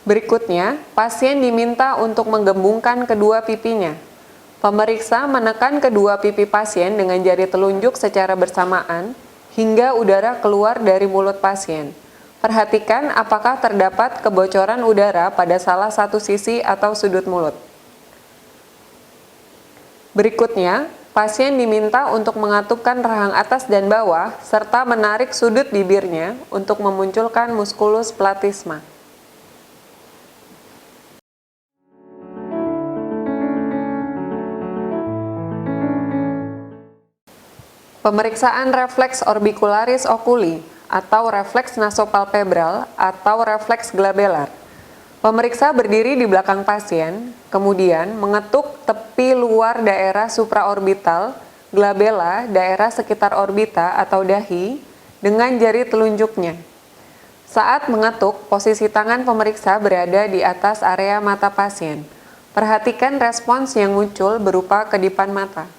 Berikutnya, pasien diminta untuk menggembungkan kedua pipinya. Pemeriksa menekan kedua pipi pasien dengan jari telunjuk secara bersamaan hingga udara keluar dari mulut pasien. Perhatikan apakah terdapat kebocoran udara pada salah satu sisi atau sudut mulut. Berikutnya, pasien diminta untuk mengatupkan rahang atas dan bawah serta menarik sudut bibirnya untuk memunculkan muskulus platysma. Pemeriksaan refleks orbicularis oculi atau refleks nasopalpebral atau refleks glabelar. Pemeriksa berdiri di belakang pasien, kemudian mengetuk tepi luar daerah supraorbital, glabella, daerah sekitar orbita atau dahi, dengan jari telunjuknya. Saat mengetuk, posisi tangan pemeriksa berada di atas area mata pasien. Perhatikan respons yang muncul berupa kedipan mata.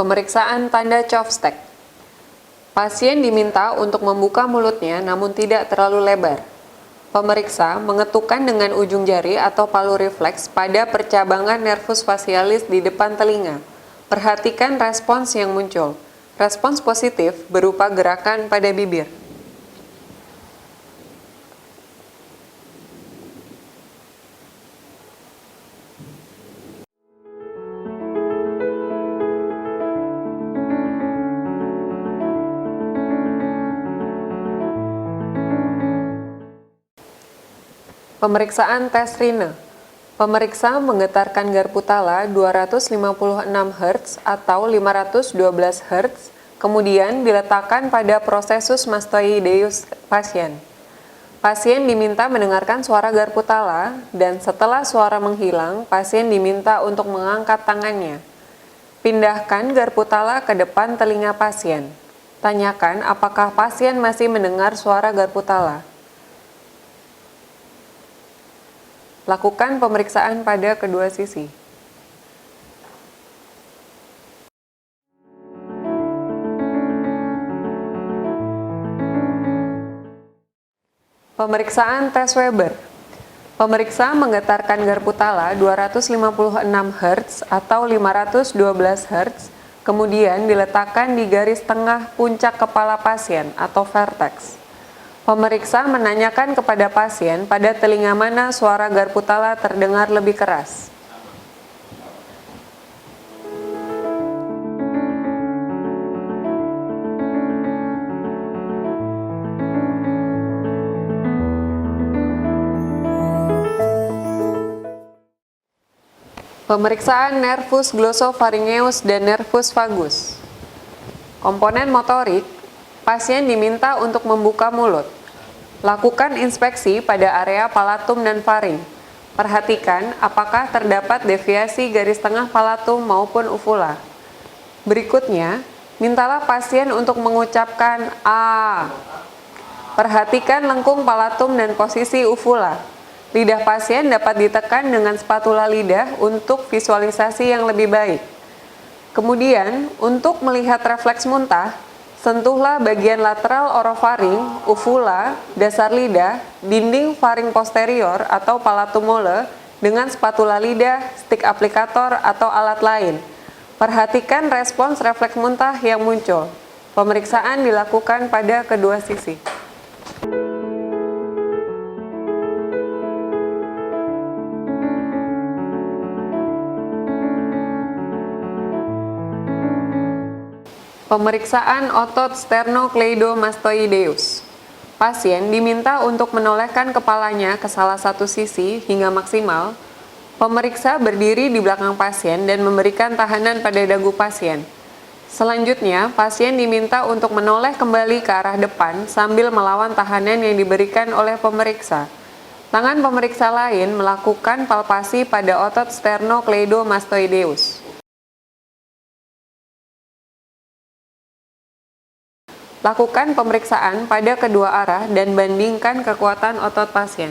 Pemeriksaan tanda Chopstick. Pasien diminta untuk membuka mulutnya namun tidak terlalu lebar. Pemeriksa mengetukkan dengan ujung jari atau palu refleks pada percabangan nervus facialis di depan telinga. Perhatikan respons yang muncul. Respons positif berupa gerakan pada bibir. Pemeriksaan tes Rine. Pemeriksa menggetarkan garpu tala 256 Hz atau 512 Hz, kemudian diletakkan pada prosesus mastoideus pasien. Pasien diminta mendengarkan suara garpu tala, dan setelah suara menghilang, pasien diminta untuk mengangkat tangannya. Pindahkan garpu tala ke depan telinga pasien. Tanyakan apakah pasien masih mendengar suara garpu tala. Lakukan pemeriksaan pada kedua sisi. Pemeriksaan tes Weber. Pemeriksa menggetarkan garpu tala 256 Hz atau 512 Hz, kemudian diletakkan di garis tengah puncak kepala pasien atau vertex. Pemeriksa menanyakan kepada pasien pada telinga mana suara garpu tala terdengar lebih keras. Pemeriksaan nervus glossopharyngeus dan nervus vagus. Komponen motorik, pasien diminta untuk membuka mulut. Lakukan inspeksi pada area palatum dan faring. Perhatikan apakah terdapat deviasi garis tengah palatum maupun uvula. Berikutnya, mintalah pasien untuk mengucapkan A. Perhatikan lengkung palatum dan posisi uvula. Lidah pasien dapat ditekan dengan spatula lidah untuk visualisasi yang lebih baik. Kemudian, untuk melihat refleks muntah, sentuhlah bagian lateral orofaring, uvula, dasar lidah, dinding faring posterior atau palatum mole dengan spatula lidah, stik aplikator, atau alat lain. Perhatikan respons refleks muntah yang muncul. Pemeriksaan dilakukan pada kedua sisi. Pemeriksaan otot sternocleidomastoideus. Pasien diminta untuk menolehkan kepalanya ke salah satu sisi hingga maksimal. Pemeriksa berdiri di belakang pasien dan memberikan tahanan pada dagu pasien. Selanjutnya, pasien diminta untuk menoleh kembali ke arah depan sambil melawan tahanan yang diberikan oleh pemeriksa. Tangan pemeriksa lain melakukan palpasi pada otot sternocleidomastoideus. Lakukan pemeriksaan pada kedua arah dan bandingkan kekuatan otot pasien.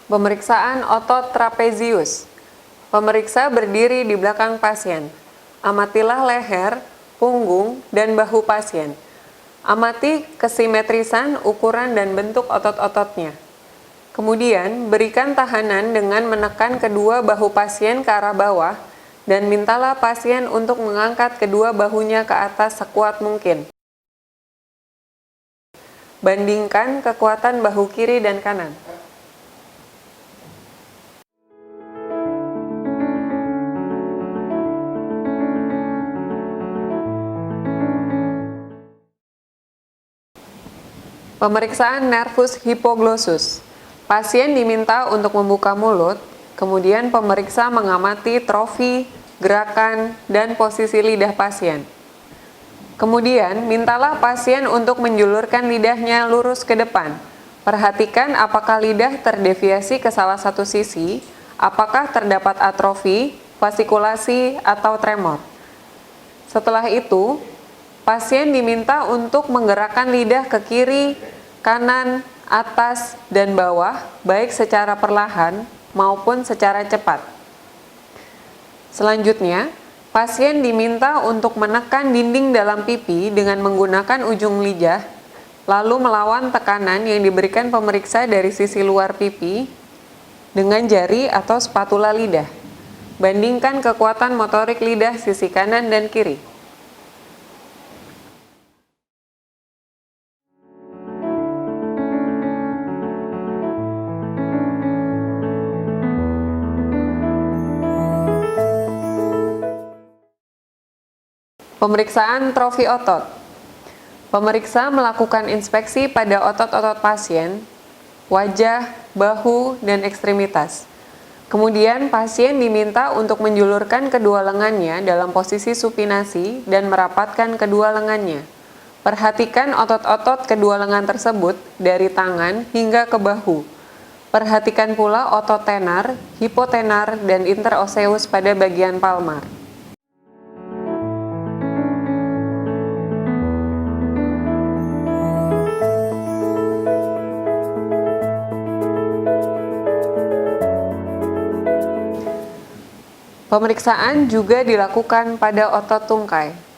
Pemeriksaan otot trapezius. Pemeriksa berdiri di belakang pasien. Amatilah leher, punggung, dan bahu pasien. Amati kesimetrisan, ukuran, dan bentuk otot-ototnya. Kemudian, berikan tahanan dengan menekan kedua bahu pasien ke arah bawah dan mintalah pasien untuk mengangkat kedua bahunya ke atas sekuat mungkin. Bandingkan kekuatan bahu kiri dan kanan. Pemeriksaan nervus hipoglossus. Pasien diminta untuk membuka mulut, kemudian pemeriksa mengamati trofi, gerakan, dan posisi lidah pasien. Kemudian, mintalah pasien untuk menjulurkan lidahnya lurus ke depan. Perhatikan apakah lidah terdeviasi ke salah satu sisi, apakah terdapat atrofi, fasikulasi, atau tremor. Setelah itu, pasien diminta untuk menggerakkan lidah ke kiri, kanan, atas, dan bawah, baik secara perlahan maupun secara cepat. Selanjutnya, pasien diminta untuk menekan dinding dalam pipi dengan menggunakan ujung lidah, lalu melawan tekanan yang diberikan pemeriksa dari sisi luar pipi dengan jari atau spatula lidah. Bandingkan kekuatan motorik lidah sisi kanan dan kiri. Pemeriksaan trofi otot. Pemeriksa melakukan inspeksi pada otot-otot pasien, wajah, bahu, dan ekstremitas. Kemudian pasien diminta untuk menjulurkan kedua lengannya dalam posisi supinasi dan merapatkan kedua lengannya. Perhatikan otot-otot kedua lengan tersebut dari tangan hingga ke bahu. Perhatikan pula otot tenar, hipotenar, dan interosseus pada bagian palmar. Pemeriksaan juga dilakukan pada otot tungkai.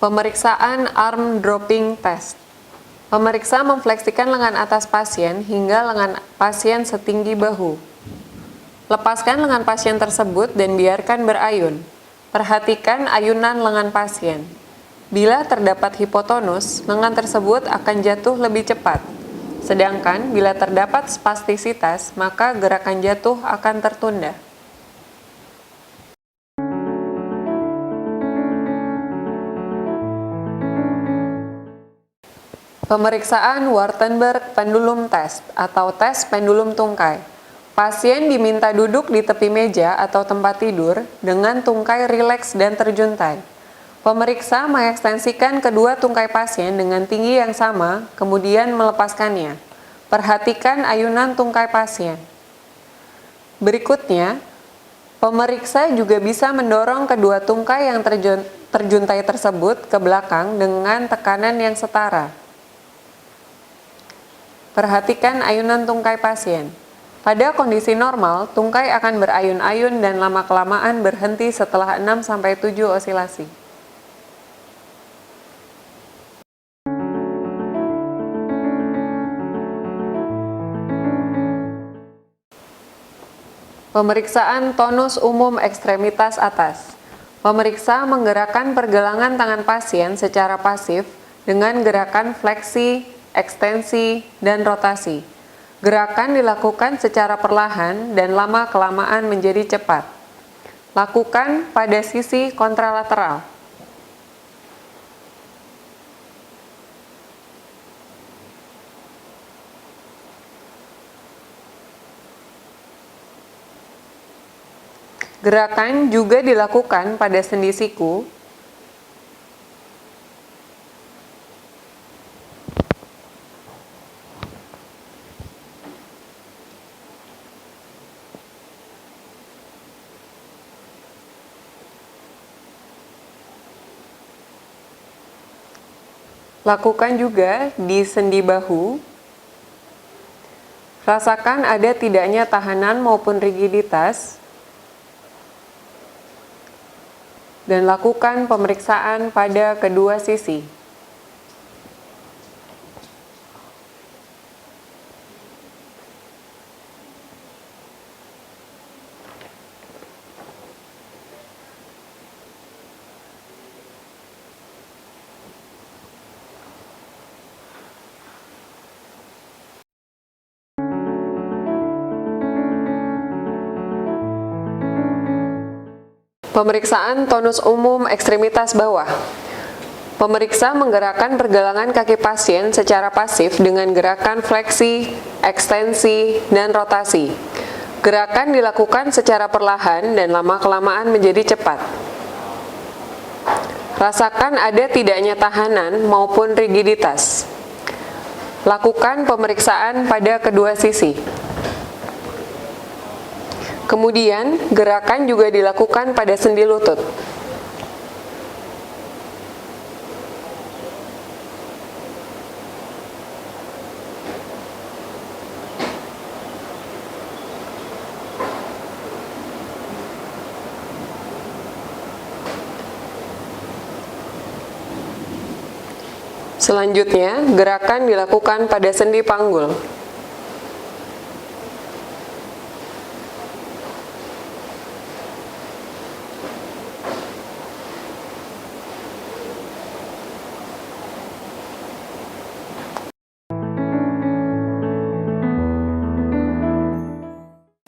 Pemeriksaan arm dropping test. Pemeriksa memfleksikan lengan atas pasien hingga lengan pasien setinggi bahu. Lepaskan lengan pasien tersebut dan biarkan berayun. Perhatikan ayunan lengan pasien. Bila terdapat hipotonus, lengan tersebut akan jatuh lebih cepat. Sedangkan bila terdapat spastisitas, maka gerakan jatuh akan tertunda. Pemeriksaan Wartenberg Pendulum Test atau tes pendulum tungkai. Pasien diminta duduk di tepi meja atau tempat tidur dengan tungkai rileks dan terjuntai. Pemeriksa mengekstensikan kedua tungkai pasien dengan tinggi yang sama, kemudian melepaskannya. Perhatikan ayunan tungkai pasien. Berikutnya, pemeriksa juga bisa mendorong kedua tungkai yang terjuntai tersebut ke belakang dengan tekanan yang setara. Perhatikan ayunan tungkai pasien. Pada kondisi normal, tungkai akan berayun-ayun dan lama-kelamaan berhenti setelah 6-7 osilasi. Pemeriksaan tonus umum ekstremitas atas. Pemeriksa menggerakkan pergelangan tangan pasien secara pasif dengan gerakan fleksi, ekstensi, dan rotasi. Gerakan dilakukan secara perlahan dan lama-kelamaan menjadi cepat. Lakukan pada sisi kontralateral. Gerakan juga dilakukan pada sendi siku, lakukan juga di sendi bahu. Rasakan ada tidaknya tahanan maupun rigiditas, dan lakukan pemeriksaan pada kedua sisi. Pemeriksaan tonus umum ekstremitas bawah. Pemeriksa menggerakkan pergelangan kaki pasien secara pasif dengan gerakan fleksi, ekstensi, dan rotasi. Gerakan dilakukan secara perlahan dan lama-kelamaan menjadi cepat. Rasakan ada tidaknya tahanan maupun rigiditas. Lakukan pemeriksaan pada kedua sisi. Kemudian, gerakan juga dilakukan pada sendi lutut. Selanjutnya, gerakan dilakukan pada sendi panggul.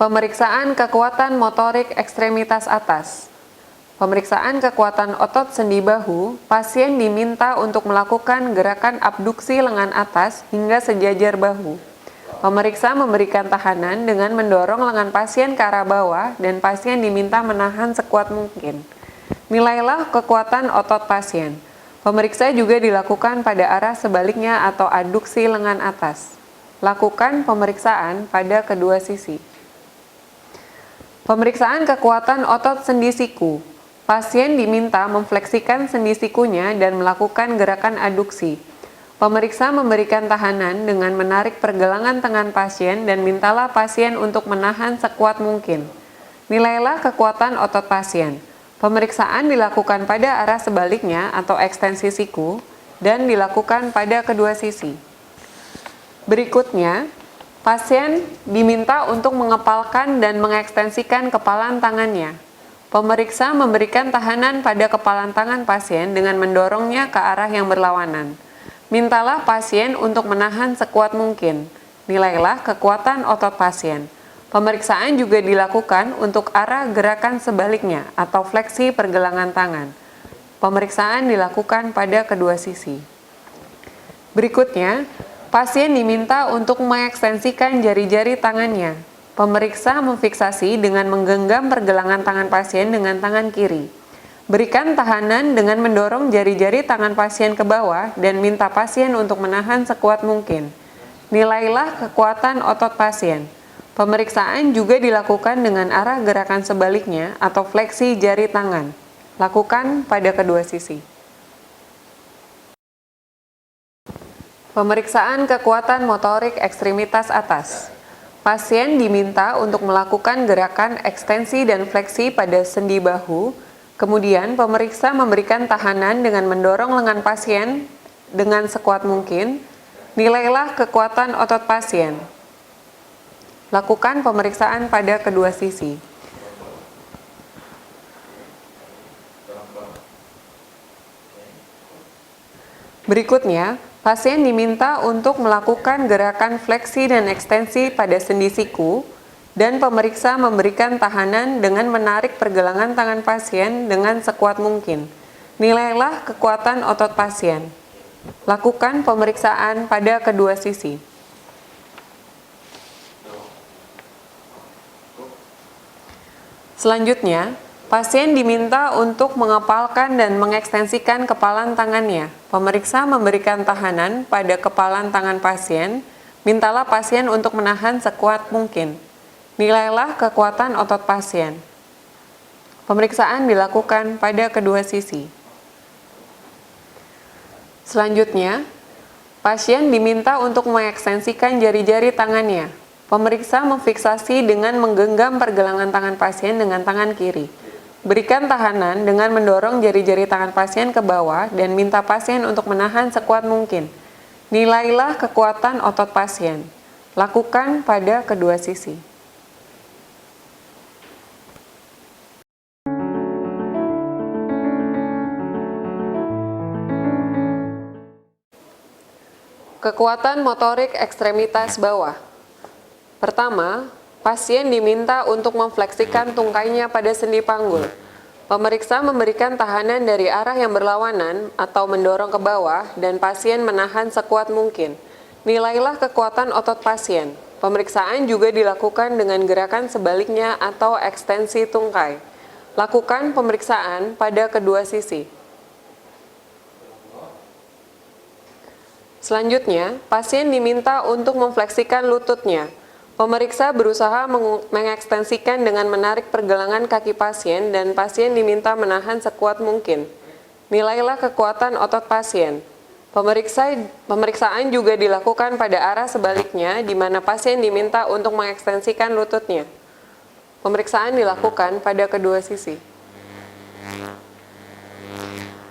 Pemeriksaan kekuatan motorik ekstremitas atas. Pemeriksaan kekuatan otot sendi bahu, pasien diminta untuk melakukan gerakan abduksi lengan atas hingga sejajar bahu. Pemeriksa memberikan tahanan dengan mendorong lengan pasien ke arah bawah dan pasien diminta menahan sekuat mungkin. Nilailah kekuatan otot pasien. Pemeriksa juga dilakukan pada arah sebaliknya atau adduksi lengan atas. Lakukan pemeriksaan pada kedua sisi. Pemeriksaan kekuatan otot sendi siku. Pasien diminta memfleksikan sendi sikunya dan melakukan gerakan aduksi. Pemeriksa memberikan tahanan dengan menarik pergelangan tangan pasien dan mintalah pasien untuk menahan sekuat mungkin. Nilailah kekuatan otot pasien. Pemeriksaan dilakukan pada arah sebaliknya atau ekstensi siku dan dilakukan pada kedua sisi. Berikutnya, pasien diminta untuk mengepalkan dan mengekstensikan kepalan tangannya. Pemeriksa memberikan tahanan pada kepalan tangan pasien dengan mendorongnya ke arah yang berlawanan. Mintalah pasien untuk menahan sekuat mungkin. Nilailah kekuatan otot pasien. Pemeriksaan juga dilakukan untuk arah gerakan sebaliknya atau fleksi pergelangan tangan. Pemeriksaan dilakukan pada kedua sisi. Berikutnya, pasien diminta untuk mengekstensikan jari-jari tangannya. Pemeriksa memfiksasi dengan menggenggam pergelangan tangan pasien dengan tangan kiri. Berikan tahanan dengan mendorong jari-jari tangan pasien ke bawah dan minta pasien untuk menahan sekuat mungkin. Nilailah kekuatan otot pasien. Pemeriksaan juga dilakukan dengan arah gerakan sebaliknya atau fleksi jari tangan. Lakukan pada kedua sisi. Pemeriksaan kekuatan motorik ekstremitas atas. Pasien diminta untuk melakukan gerakan ekstensi dan fleksi pada sendi bahu. Kemudian pemeriksa memberikan tahanan dengan mendorong lengan pasien dengan sekuat mungkin. Nilailah kekuatan otot pasien. Lakukan pemeriksaan pada kedua sisi. Berikutnya, pasien diminta untuk melakukan gerakan fleksi dan ekstensi pada sendi siku, dan pemeriksa memberikan tahanan dengan menarik pergelangan tangan pasien dengan sekuat mungkin. Nilailah kekuatan otot pasien. Lakukan pemeriksaan pada kedua sisi. Selanjutnya, pasien diminta untuk mengepalkan dan mengekstensikan kepalan tangannya. Pemeriksa memberikan tahanan pada kepalan tangan pasien. Mintalah pasien untuk menahan sekuat mungkin. Nilailah kekuatan otot pasien. Pemeriksaan dilakukan pada kedua sisi. Selanjutnya, pasien diminta untuk mengekstensikan jari-jari tangannya. Pemeriksa memfiksasi dengan menggenggam pergelangan tangan pasien dengan tangan kiri. Berikan tahanan dengan mendorong jari-jari tangan pasien ke bawah dan minta pasien untuk menahan sekuat mungkin. Nilailah kekuatan otot pasien. Lakukan pada kedua sisi. Kekuatan motorik ekstremitas bawah. Pertama, pasien diminta untuk memfleksikan tungkainya pada sendi panggul. Pemeriksa memberikan tahanan dari arah yang berlawanan atau mendorong ke bawah dan pasien menahan sekuat mungkin. Nilailah kekuatan otot pasien. Pemeriksaan juga dilakukan dengan gerakan sebaliknya atau ekstensi tungkai. Lakukan pemeriksaan pada kedua sisi. Selanjutnya, pasien diminta untuk memfleksikan lututnya. Pemeriksa berusaha mengekstensikan dengan menarik pergelangan kaki pasien dan pasien diminta menahan sekuat mungkin. Nilailah kekuatan otot pasien. Pemeriksaan juga dilakukan pada arah sebaliknya di mana pasien diminta untuk mengekstensikan lututnya. Pemeriksaan dilakukan pada kedua sisi.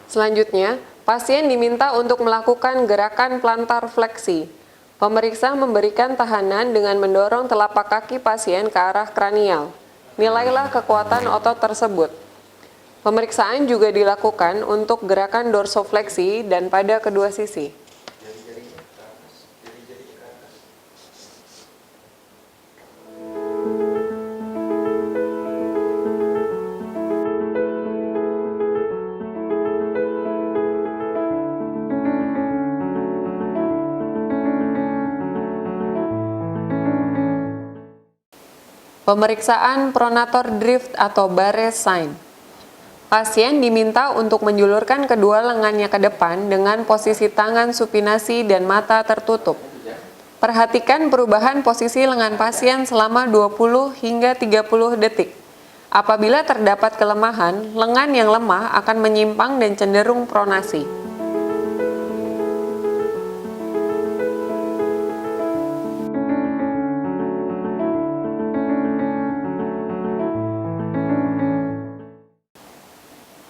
Selanjutnya, pasien diminta untuk melakukan gerakan plantar fleksi. Pemeriksa memberikan tahanan dengan mendorong telapak kaki pasien ke arah kranial. Nilailah kekuatan otot tersebut. Pemeriksaan juga dilakukan untuk gerakan dorsofleksi dan pada kedua sisi. Pemeriksaan pronator drift atau Barré sign. Pasien diminta untuk menjulurkan kedua lengannya ke depan dengan posisi tangan supinasi dan mata tertutup. Perhatikan perubahan posisi lengan pasien selama 20 hingga 30 detik. Apabila terdapat kelemahan, lengan yang lemah akan menyimpang dan cenderung pronasi.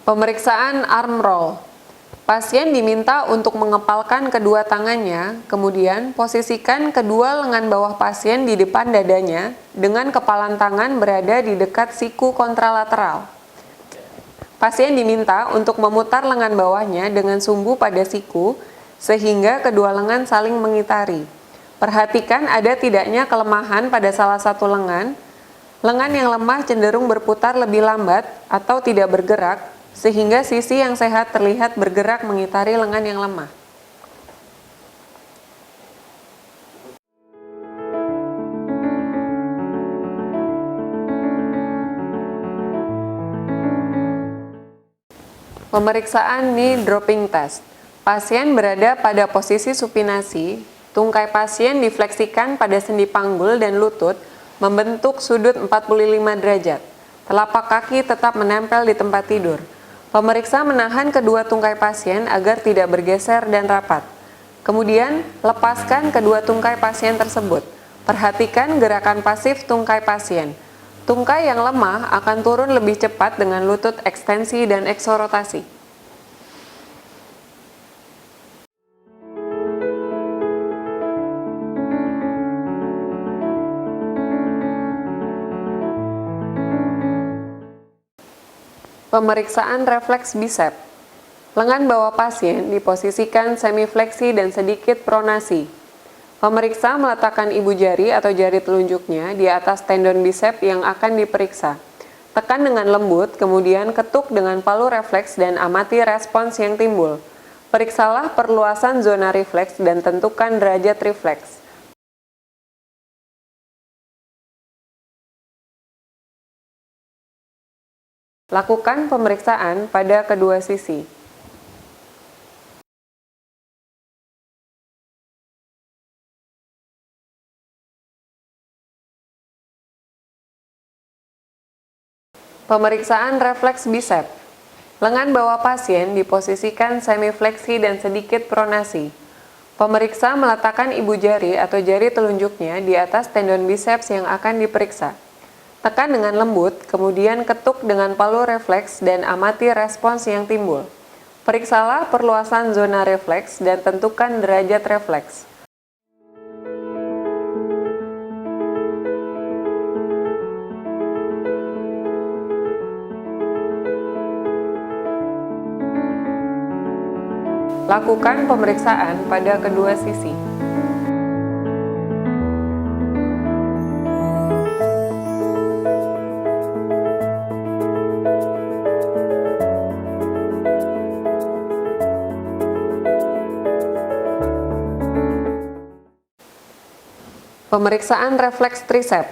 Pemeriksaan arm roll. Pasien diminta untuk mengepalkan kedua tangannya, kemudian posisikan kedua lengan bawah pasien di depan dadanya dengan kepalan tangan berada di dekat siku kontralateral. Pasien diminta untuk memutar lengan bawahnya dengan sumbu pada siku sehingga kedua lengan saling mengitari. Perhatikan ada tidaknya kelemahan pada salah satu lengan. Lengan yang lemah cenderung berputar lebih lambat atau tidak bergerak, sehingga sisi yang sehat terlihat bergerak mengitari lengan yang lemah. Pemeriksaan knee dropping test. Pasien berada pada posisi supinasi, tungkai pasien difleksikan pada sendi panggul dan lutut membentuk sudut 45 derajat. Telapak kaki tetap menempel di tempat tidur. Pemeriksa menahan kedua tungkai pasien agar tidak bergeser dan rapat. Kemudian, lepaskan kedua tungkai pasien tersebut. Perhatikan gerakan pasif tungkai pasien. Tungkai yang lemah akan turun lebih cepat dengan lutut ekstensi dan eksorotasi. Pemeriksaan refleks bisep. Lengan bawah pasien diposisikan semifleksi dan sedikit pronasi. Pemeriksa meletakkan ibu jari atau jari telunjuknya di atas tendon bisep yang akan diperiksa. Tekan dengan lembut, kemudian ketuk dengan palu refleks dan amati respons yang timbul. Periksalah perluasan zona refleks dan tentukan derajat refleks. Lakukan pemeriksaan pada kedua sisi. Pemeriksaan refleks bisep. Lengan bawah pasien diposisikan semifleksi dan sedikit pronasi. Pemeriksa meletakkan ibu jari atau jari telunjuknya di atas tendon biceps yang akan diperiksa. Tekan dengan lembut, kemudian ketuk dengan palu refleks dan amati respons yang timbul. Periksalah perluasan zona refleks dan tentukan derajat refleks. Lakukan pemeriksaan pada kedua sisi. Pemeriksaan refleks tricep.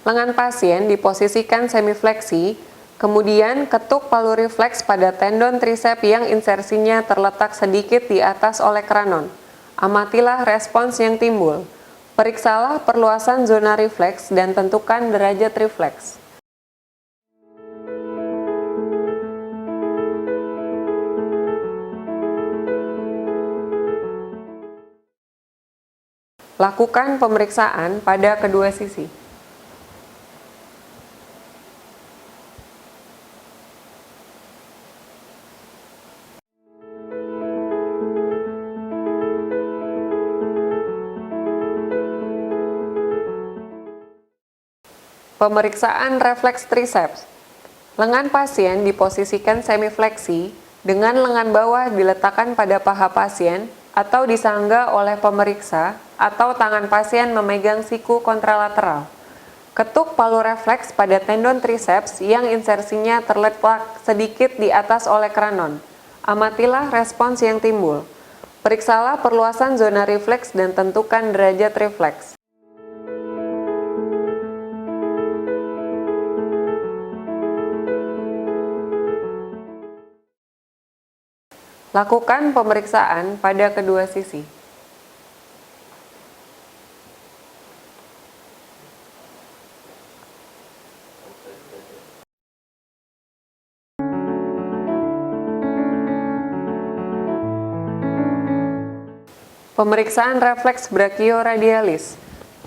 Lengan pasien diposisikan semifleksi, kemudian ketuk palu refleks pada tendon tricep yang insersinya terletak sedikit di atas olecranon. Amatilah respons yang timbul. Periksalah perluasan zona refleks dan tentukan derajat refleks. Lakukan pemeriksaan pada kedua sisi. Pemeriksaan refleks triceps. Lengan pasien diposisikan semifleksi dengan lengan bawah diletakkan pada paha pasien atau disangga oleh pemeriksa atau tangan pasien memegang siku kontralateral. Ketuk palu refleks pada tendon triceps yang insersinya terletak sedikit di atas olecranon. Amatilah respons yang timbul. Periksalah perluasan zona refleks dan tentukan derajat refleks. Lakukan pemeriksaan pada kedua sisi. Pemeriksaan refleks brachioradialis.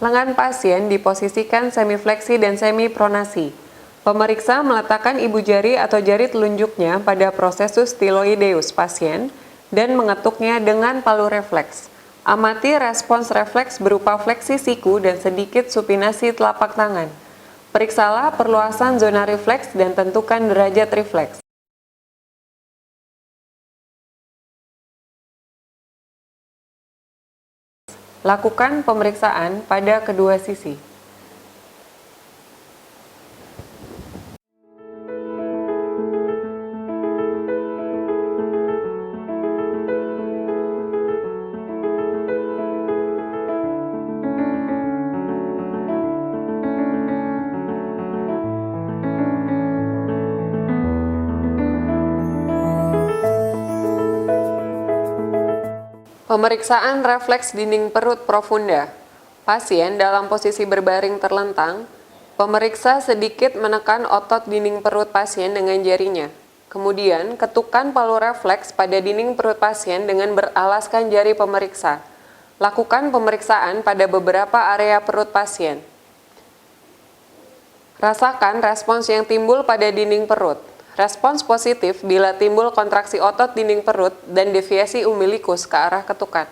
Lengan pasien diposisikan semifleksi dan semipronasi. Pemeriksa meletakkan ibu jari atau jari telunjuknya pada prosesus styloideus pasien dan mengetuknya dengan palu refleks. Amati respons refleks berupa fleksi siku dan sedikit supinasi telapak tangan. Periksalah perluasan zona refleks dan tentukan derajat refleks. Lakukan pemeriksaan pada kedua sisi. Pemeriksaan refleks dinding perut profunda. Pasien dalam posisi berbaring terlentang, pemeriksa sedikit menekan otot dinding perut pasien dengan jarinya. Kemudian, ketukkan palu refleks pada dinding perut pasien dengan beralaskan jari pemeriksa. Lakukan pemeriksaan pada beberapa area perut pasien. Rasakan respons yang timbul pada dinding perut. Respons positif bila timbul kontraksi otot dinding perut dan deviasi umbilikus ke arah ketukan.